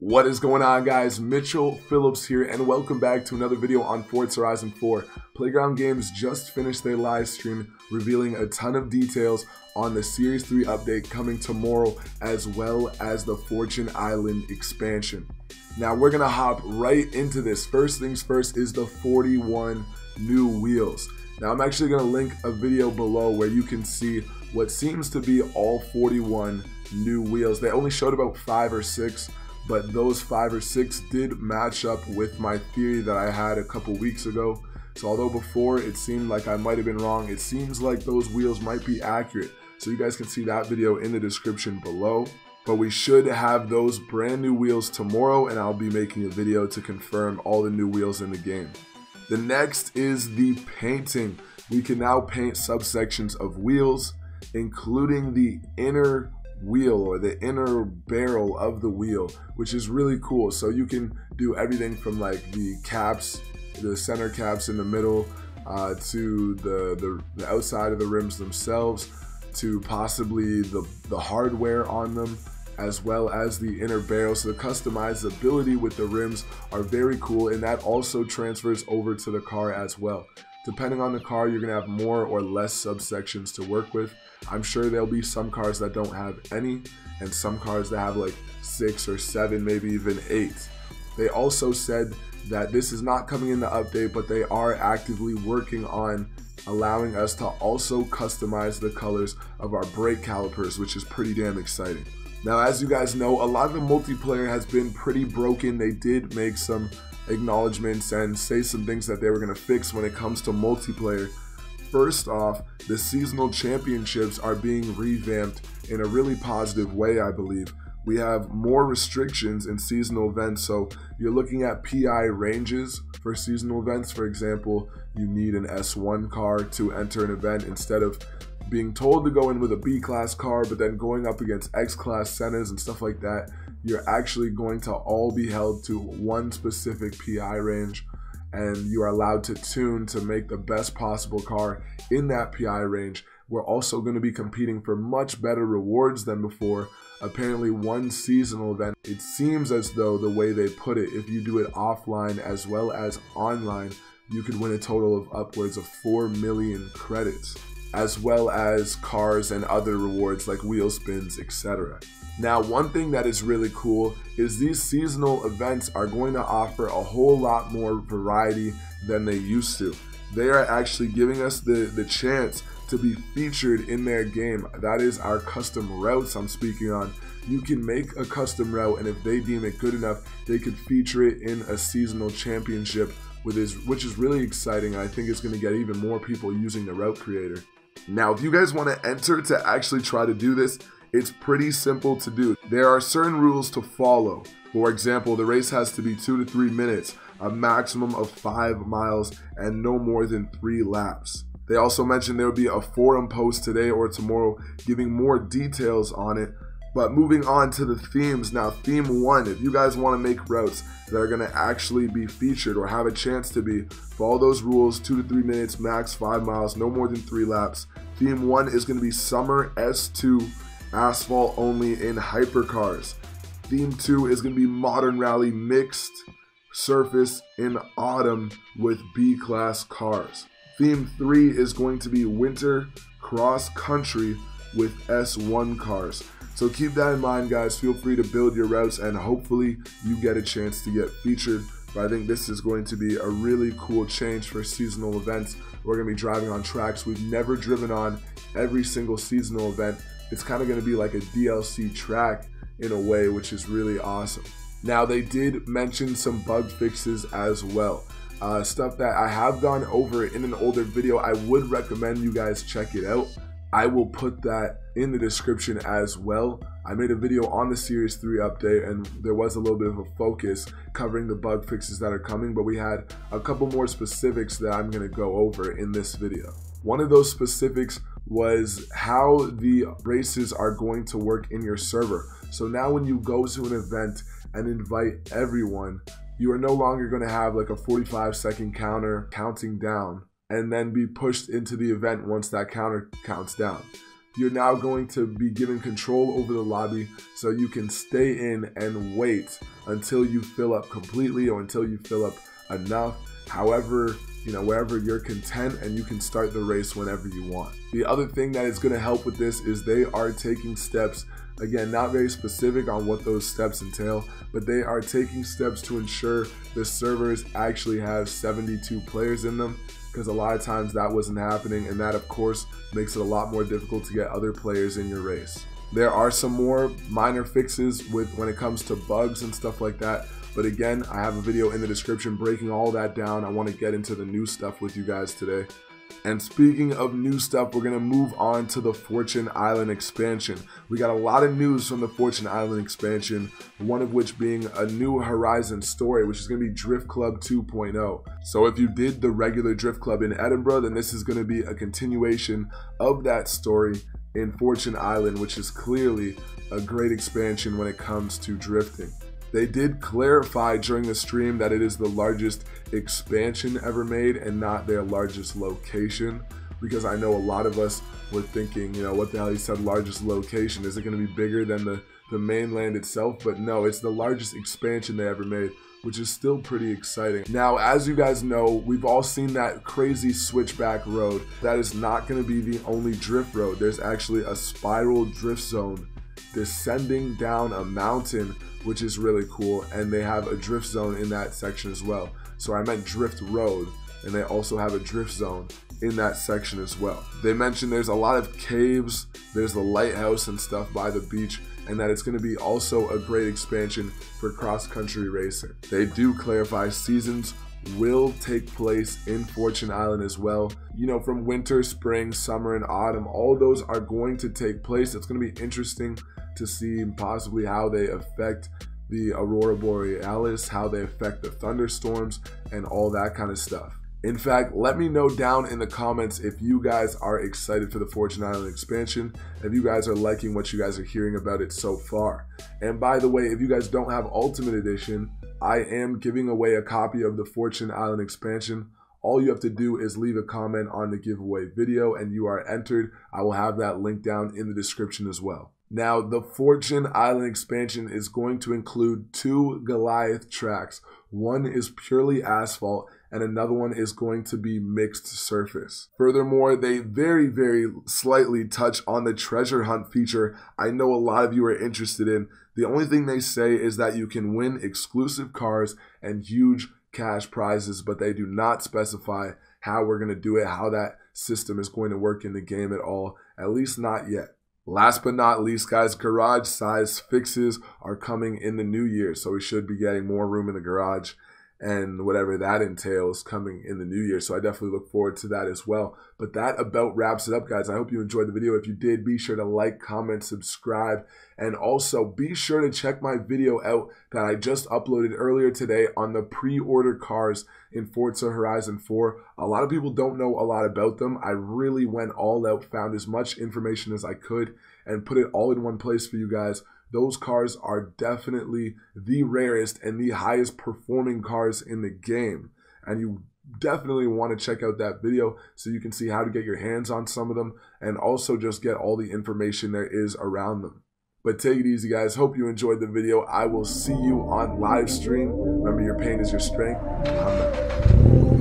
What is going on, guys? Mitchell Phillips here, and welcome back to another video on Forza Horizon 4. Playground Games just finished their live stream revealing a ton of details on the Series 3 update coming tomorrow, as well as the Fortune Island expansion. Now we're gonna hop right into this. First things first is the 41 new wheels. Now I'm actually gonna link a video below where you can see what seems to be all 41 new wheels. They only showed about 5 or 6, but those 5 or 6 did match up with my theory that I had a couple weeks ago. So although before it seemed like I might have been wrong, it seems like those wheels might be accurate. So you guys can see that video in the description below. But we should have those brand new wheels tomorrow, and I'll be making a video to confirm all the new wheels in the game. The next is the painting. We can now paint subsections of wheels, including the inner wheel or the inner barrel of the wheel, which is really cool. So you can do everything from like the caps, the center caps in the middle, to the outside of the rims themselves, to possibly the hardware on them, as well as the inner barrel. So the customizability with the rims are very cool, and that also transfers over to the car as well. Depending on the car, you're gonna have more or less subsections to work with. I'm sure there'll be some cars that don't have any, and some cars that have like 6 or 7, maybe even 8. They also said that this is not coming in the update, but they are actively working on allowing us to also customize the colors of our brake calipers, which is pretty damn exciting. Now, as you guys know, a lot of the multiplayer has been pretty broken. They did make some acknowledgements and say some things that they were going to fix when it comes to multiplayer. First off, the seasonal championships are being revamped in a really positive way, I believe. We have more restrictions in seasonal events, so you're looking at PI ranges for seasonal events. For example, you need an S1 car to enter an event instead of being told to go in with a B-class car, but then going up against X-class Sennas and stuff like that. You're actually going to all be held to one specific PI range, and you are allowed to tune to make the best possible car in that PI range. We're also going to be competing for much better rewards than before. Apparently one seasonal event, it seems as though the way they put it, if you do it offline as well as online, you could win a total of upwards of 4 million credits, as well as cars and other rewards like wheel spins, etc. Now, one thing that is really cool is these seasonal events are going to offer a whole lot more variety than they used to. They are actually giving us the chance to be featured in their game. That is our custom routes I'm speaking on. You can make a custom route, and if they deem it good enough, they could feature it in a seasonal championship, which is really exciting. I think it's going to get even more people using the route creator. Now, if you guys want to enter to actually try to do this, it's pretty simple to do. There are certain rules to follow. For example, the race has to be 2 to 3 minutes, a maximum of 5 miles, and no more than 3 laps. They also mentioned there will be a forum post today or tomorrow giving more details on it. But moving on to the themes now, theme 1, if you guys want to make routes that are going to actually be featured or have a chance to be, follow those rules, 2 to 3 minutes, max 5 miles, no more than 3 laps. Theme 1 is going to be Summer S2, asphalt only in hypercars. Theme 2 is going to be Modern Rally mixed surface in autumn with B-class cars. Theme 3 is going to be winter cross country with S1 cars. So keep that in mind, guys. Feel free to build your routes, and hopefully you get a chance to get featured. But I think this is going to be a really cool change for seasonal events. We're going to be driving on tracks we've never driven on every single seasonal event. It's kind of going to be like a DLC track in a way, which is really awesome. Now, they did mention some bug fixes as well. Stuff that I have gone over in an older video. I would recommend you guys check it out. I will put that in the description as well. I made a video on the Series 3 update, and there was a little bit of a focus covering the bug fixes that are coming, but we had a couple more specifics that I'm going to go over in this video. One of those specifics was how the races are going to work in your server. So now when you go to an event and invite everyone, you are no longer going to have like a 45-second counter counting down and then be pushed into the event once that counter counts down. you're now going to be given control over the lobby, so you can stay in and wait until you fill up completely or until you fill up enough. However, wherever you're content, and you can start the race whenever you want. The other thing that is going to help with this is they are taking steps, again, not very specific on what those steps entail, but they are taking steps to ensure the servers actually have 72 players in them, because a lot of times that wasn't happening, and that of course makes it a lot more difficult to get other players in your race. There are some more minor fixes when it comes to bugs and stuff like that, but again, I have a video in the description breaking all that down. I want to get into the new stuff with you guys today. And speaking of new stuff, we're going to move on to the Fortune Island expansion. We got a lot of news from the Fortune Island expansion, one of which being a new Horizon story, which is going to be Drift Club 2.0. So if you did the regular Drift Club in Edinburgh, then this is going to be a continuation of that story in Fortune Island, which is clearly a great expansion when it comes to drifting. They did clarify during the stream that it is the largest expansion ever made and not their largest location, because I know a lot of us were thinking, what the hell, he said largest location, is it going to be bigger than the mainland itself? But no, it's the largest expansion they ever made, which is still pretty exciting. Now, as you guys know, we've all seen that crazy switchback road. That is not going to be the only drift road. There's actually a spiral drift zone descending down a mountain, which is really cool, and they have a drift zone in that section as well. So I meant drift road, and they also have a drift zone in that section as well. They mentioned there's a lot of caves, there's the lighthouse and stuff by the beach, and that it's going to be also a great expansion for cross-country racing. They do clarify seasons will take place in Fortune Island as well. From winter, spring, summer, and autumn, all those are going to take place. It's going to be interesting to see possibly how they affect the Aurora Borealis, how they affect the thunderstorms, and all that kind of stuff. In fact, let me know down in the comments if you guys are excited for the Fortune Island expansion, if you guys are liking what you guys are hearing about it so far. And by the way, if you guys don't have Ultimate Edition, I am giving away a copy of the Fortune Island expansion. All you have to do is leave a comment on the giveaway video and you are entered. I will have that link down in the description as well. Now, the Fortune Island expansion is going to include 2 Goliath tracks. One is purely asphalt and another one is going to be mixed surface. Furthermore, they very, very slightly touch on the treasure hunt feature I know a lot of you are interested in. The only thing they say is that you can win exclusive cars and huge cash prizes, but they do not specify how we're going to do it, how that system is going to work in the game at all, at least not yet. Last but not least, guys, garage size fixes are coming in the new year, so we should be getting more room in the garage and whatever that entails coming in the new year. So I definitely look forward to that as well. But that about wraps it up, guys. I hope you enjoyed the video. If you did, be sure to like, comment, subscribe, and also be sure to check my video out that I just uploaded earlier today on the pre-order cars in Forza Horizon 4. A lot of people don't know a lot about them. I really went all out, found as much information as I could, and put it all in one place for you guys. Those cars are definitely the rarest and the highest performing cars in the game. And you definitely want to check out that video so you can see how to get your hands on some of them and also just get all the information there is around them. But take it easy, guys. Hope you enjoyed the video. I will see you on live stream. Remember, your pain is your strength. I'm back.